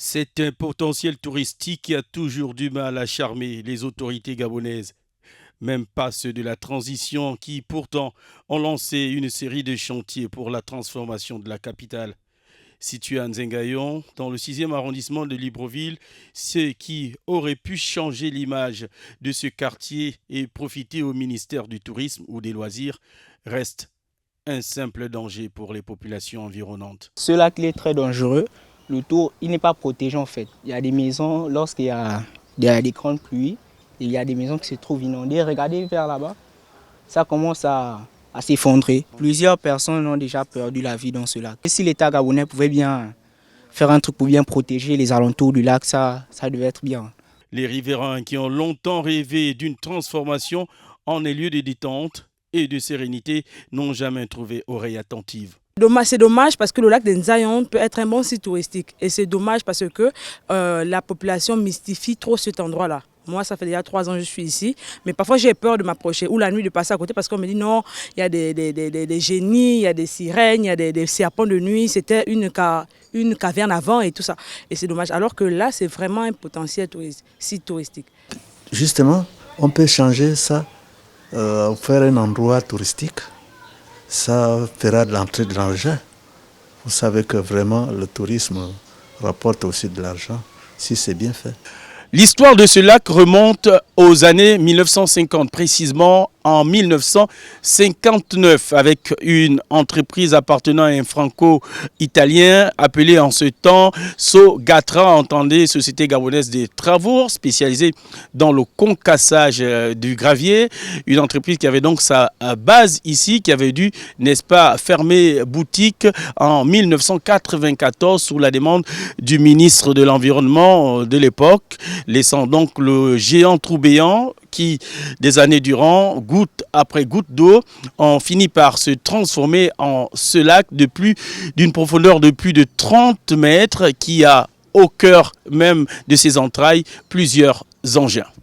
C'est un potentiel touristique qui a toujours du mal à charmer les autorités gabonaises, même pas ceux de la transition qui pourtant ont lancé une série de chantiers pour la transformation de la capitale. Situé à Nzengayon, dans le 6e arrondissement de Libreville, ce qui aurait pu changer l'image de ce quartier et profiter au ministère du Tourisme ou des Loisirs reste un simple danger pour les populations environnantes. Ce lac il est très dangereux. Le tour, il n'est pas protégé en fait. Il y a des maisons, lorsqu'il y a des grandes pluies, il y a des maisons qui se trouvent inondées. Regardez vers là-bas, ça commence à s'effondrer. Plusieurs personnes ont déjà perdu la vie dans ce lac. Et si l'État gabonais pouvait bien faire un truc pour bien protéger les alentours du lac, ça devait être bien. Les riverains qui ont longtemps rêvé d'une transformation en un lieu de détente et de sérénité n'ont jamais trouvé oreille attentive. C'est dommage parce que le lac de Nzayon peut être un bon site touristique. Et c'est dommage parce que la population mystifie trop cet endroit-là. Moi, ça fait déjà 3 ans que je suis ici, mais parfois j'ai peur de m'approcher ou la nuit de passer à côté parce qu'on me dit non, il y a des génies, il y a des sirènes, il y a des serpents de nuit, c'était une caverne avant et tout ça. Et c'est dommage, alors que là, c'est vraiment un potentiel site touristique. Justement, on peut changer ça, faire un endroit touristique. Ça fera de l'entrée de l'argent. Vous savez que vraiment le tourisme rapporte aussi de l'argent si c'est bien fait. L'histoire de ce lac remonte aux années 1950, précisément en 1959, avec une entreprise appartenant à un franco-italien appelé en ce temps Sogatra, entendez, Société gabonaise des travaux, spécialisée dans le concassage du gravier. Une entreprise qui avait donc sa base ici, qui avait dû, n'est-ce pas, fermer boutique en 1994 sous la demande du ministre de l'Environnement de l'époque, laissant donc le géant trou béant qui, des années durant, goutte après goutte d'eau, ont fini par se transformer en ce lac d'une profondeur de plus de 30 mètres qui a au cœur même de ses entrailles plusieurs engins.